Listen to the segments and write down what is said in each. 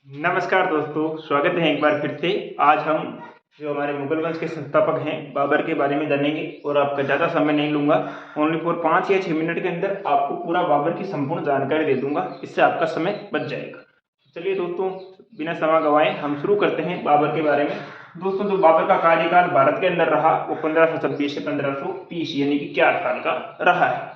नमस्कार दोस्तों, स्वागत है एक बार फिर से। आज हम जो हमारे मुगल वंश के संस्थापक हैं बाबर के बारे में जानेंगे और आपका ज़्यादा समय नहीं लूँगा। ओनली फॉर 5 या 6 मिनट के अंदर आपको पूरा बाबर की संपूर्ण जानकारी दे दूंगा। इससे आपका समय बच जाएगा। चलिए दोस्तों, बिना समय गंवाए हम शुरू करते हैं बाबर के बारे में। दोस्तों, जो बाबर का कार्यकाल भारत के अंदर रहा वो 1526 से 1530 यानी कि 4 साल का रहा है।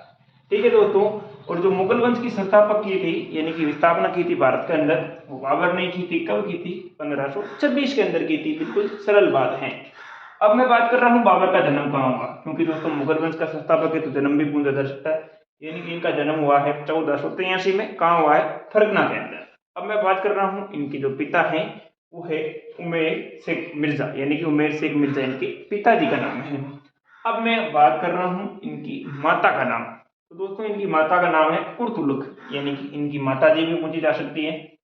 ठीक है दोस्तों, और जो मुगल वंश की संस्थापक की थी यानी कि स्थापना की थी भारत के अंदर, वो बाबर ने की थी। कब की थी? 1526 के अंदर की थी। बिल्कुल सरल बात है। अब मैं बात कर रहा हूँ बाबर का जन्म कहाँ हुआ, क्योंकि दोस्तों मुगल वंश का संस्थापक है तो जन्म भी पूछा जा सकता है। यानी कि इनका जन्म हुआ है 1483 में। कहाँ हुआ है? फरगना के अंदर। अब मैं बात कर रहा हूँ इनके जो पिता हैं वो है उमेर शेख मिर्जा, यानी कि उमेर शेख मिर्जा इनके पिताजी का नाम है। अब मैं बात कर रहा हूँ इनकी माता का नाम। तो दोस्तों, इनकी माता का नाम है कुर्तुलुक, यानी कि इनकी माता जी भी पूछी जा सकती है।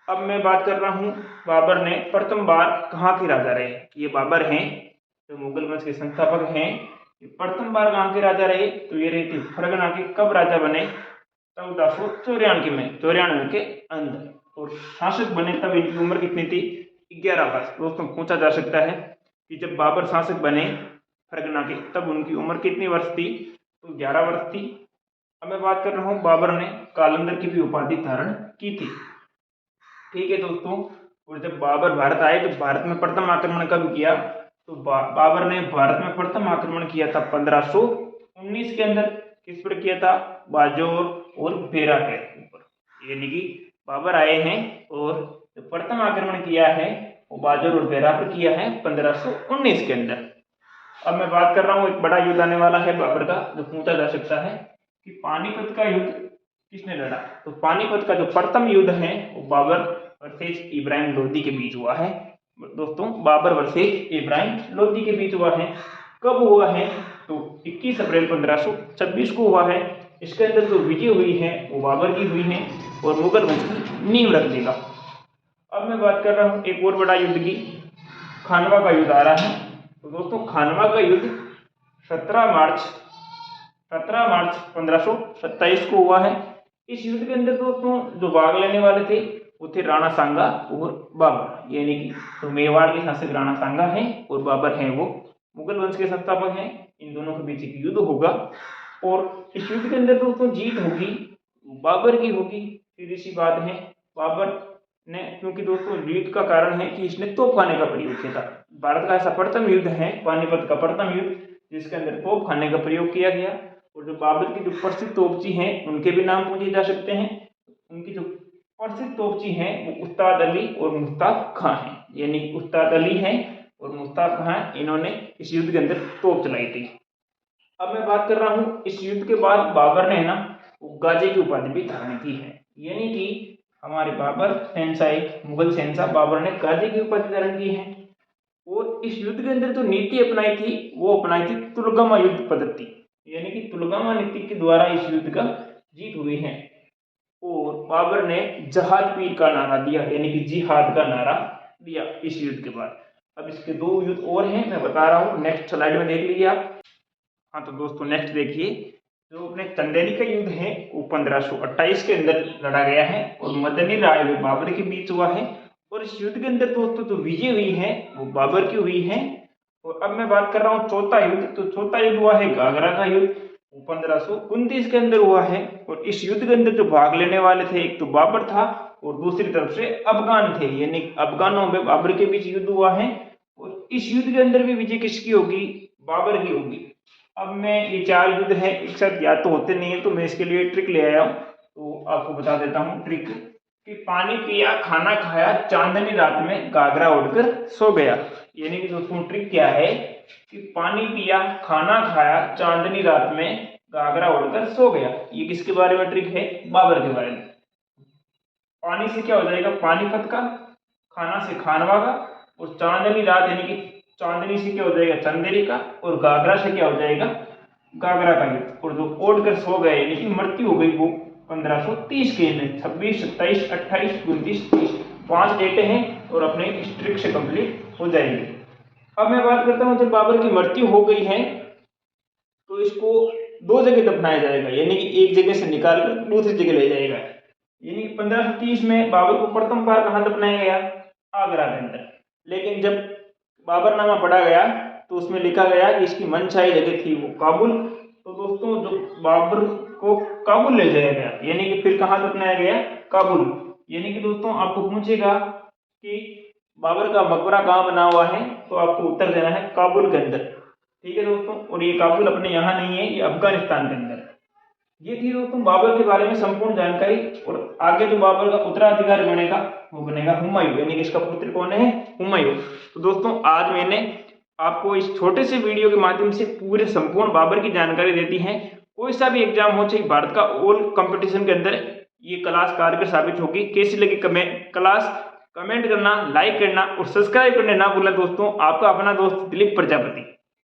अब मैं बात कर रहा हूँ बाबर ने प्रथम बार कहाँ के राजा रहे। ये बाबर हैं जो मुगल वंश के संस्थापक हैं। ये प्रथम बार कहाँ के राजा रहे? तो ये रहे थे फरगना के। कब राजा बने? 1494 में, 94 के अंदर। और शासक बने तब इनकी उम्र कितनी थी? 11 वर्ष। दोस्तों, पूछा जा सकता है कि जब बाबर शासक बने फरगना के तब उनकी उम्र कितनी वर्ष थी? तो 11 वर्ष थी। अब मैं बात कर रहा हूँ बाबर ने कालंदर की भी उपाधि धारण की थी। ठीक है दोस्तों, और जब बाबर भारत आए तो भारत में प्रथम आक्रमण कब किया? तो बाबर ने भारत में प्रथम आक्रमण किया था 1519 के अंदर। किस पर किया था? बाजोर और बेरा के ऊपर। यानी कि बाबर आए हैं और जो प्रथम आक्रमण किया है वो बाजोर और बेरा पर किया है 1519 के अंदर। अब मैं बात कर रहा हूँ, एक बड़ा युद्ध आने वाला है बाबर का जो पूछा जा सकता है कि पानीपत का युद्ध किसने लड़ा। तो पानीपत का जो प्रथम युद्ध है वो बाबर वर्सेस इब्राहिम लोदी के बीच हुआ है। दोस्तों, बाबर वर्सेस इब्राहिम लोदी के बीच हुआ है। कब हुआ है? तो 21 अप्रैल 1526 को हुआ है। इसके अंदर जो विजय हुई है वो बाबर की हुई है और मुगल वंश की नींव रख देगा। अब मैं बात कर रहा हूँ एक और बड़ा युद्ध की। खानवा का युद्ध आ रहा है। तो दोस्तों, खानवा का युद्ध 17 मार्च 1527 को हुआ है। इस युद्ध के अंदर दोस्तों जो भाग लेने वाले थे वो थे राणा सांगा और बाबर, यानी कि तो मेवाड़ के शासक राणा सांगा हैं और बाबर हैं वो मुगल वंश के संस्थापक हैं। इन दोनों के बीच एक युद्ध होगा और इस युद्ध के अंदर दोस्तों जीत होगी बाबर की होगी। सीधी सी बात है। बाबर ने, क्योंकि दोस्तों जीत का कारण है कि इसने तोपखाने का प्रयोग किया था। भारत का ऐसा प्रथम युद्ध है पानीपत का प्रथम युद्ध जिसके अंदर तोपखाने का प्रयोग किया गया। और जो बाबर की जो प्रसिद्ध तोपची हैं उनके भी नाम पूछे जा सकते हैं। उनकी जो प्रसिद्ध तोपची हैं वो उस्ताद अली और मुश्ताक खां हैं, यानी उस्ताद अली हैं और मुश्ताक खां। इन्होंने इस युद्ध के अंदर तोप चलाई थी। अब मैं बात कर रहा हूँ इस युद्ध के बाद बाबर ने ना गाजी की उपाधि भी धारण की है। यानी कि हमारे बाबर शहंशाह, एक मुगल शहंशाह बाबर ने गाजी की उपाधि धारण की है। और इस युद्ध के अंदर जो नीति अपनाई थी वो अपनाई थी तुलगमा युद्ध पद्धति, यानी कि तुलगमा नीति के द्वारा इस युद्ध का जीत हुई है। और बाबर ने जहाद पीर का नारा दिया, यानी कि जिहाद का नारा दिया इस युद्ध के बाद। अब इसके 2 युद्ध और हैं, मैं बता रहा हूँ, नेक्स्ट स्लाइड में देख लीजिए आप। हाँ तो दोस्तों, नेक्स्ट देखिए, जो अपने चंदेरी का युद्ध है वो 1528 के अंदर लड़ा गया है और मदनी राय व बाबर के बीच हुआ है। और इस युद्ध के अंदर दोस्तों जो विजय हुई है वो बाबर की हुई है। और अब मैं बात कर रहा हूँ चौथा युद्ध। तो चौथा युद्ध हुआ है घाघरा का युद्ध, वो 1529 के अंदर हुआ है। और इस युद्ध के अंदर जो भाग लेने वाले थे एक तो बाबर था और दूसरी तरफ से अफगान थे, यानी अफगानों में बाबर के बीच युद्ध हुआ है। और इस युद्ध के अंदर भी विजय किसकी होगी? बाबर की होगी। अब मैं ये 4 युद्ध है एक साथ याद तो होते नहीं है, तो मैं इसके लिए ट्रिक ले आया हूँ, तो आपको बता देता हूँ ट्रिक कि पानी पिया खाना खाया चांदनी रात में घाघरा उड़कर सो गया। यानी कि दोस्तों ट्रिक क्या है कि पानी पिया खाना खाया चांदनी रात में घाघरा उड़कर सो गया। ये किसके बारे में ट्रिक है? बाबर के बारे में। पानी से क्या हो जाएगा? पानीपत का, खाना से खानवा का, और चांदनी रात यानी कि चांदनी से क्या हो जाएगा? चंदेरी का, और घाघरा से क्या हो जाएगा? घाघरा का युद्ध। और जो ओढ़ कर सो गए यानी कि मृत्यु हो गई वो 1530 के अंदर। 26, 27, 28, 29, 30 5 डेटे हैं और अपने इस ट्रिक से कंप्लीट हो जाएंगे। अब मैं बात करता हूँ, जब बाबर की मृत्यु हो गई है तो इसको 2 जगह दफनाया जाएगा, यानी कि एक जगह से निकाल कर दूसरी जगह ले जाएगा। यानी 1530 में बाबर को प्रथम बार कहाँ दफनाया गया? आगरा के अंदर। लेकिन जब बाबरनामा पढ़ा गया तो उसमें लिखा गया कि इसकी मनचाही जगह थी वो काबुल। तो दोस्तों जो बाबर को काबुल ले जाया गया, यानी कि फिर कहाँ दफनाया गया? काबुल। यानी कि दोस्तों आपको पूछेगा कि बाबर का मकबरा कहाँ बना हुआ है, तो आपको उत्तर देना है काबुल के अंदर। ठीक है दोस्तों, और ये काबुल अपने यहाँ नहीं है, ये अफगानिस्तान के अंदर। ये थी दोस्तों बाबर के बारे में संपूर्ण जानकारी। और आगे जो बाबर का उत्तराधिकारी बनेगा वो बनेगा हुमायूं, यानी कि इसका पुत्र कौन है? हुमायूं। तो दोस्तों आज मैंने आपको इस छोटे से वीडियो के माध्यम से पूरे संपूर्ण बाबर की जानकारी देती है। कोई सा भी एग्जाम हो, चाहे भारत का ऑल कंपटीशन के अंदर, ये क्लास कारगर साबित होगी। कैसी लगी क्लास कमेंट करना, लाइक करना और सब्सक्राइब करना ना भूलें दोस्तों। आपका अपना दोस्त दिलीप प्रजापति।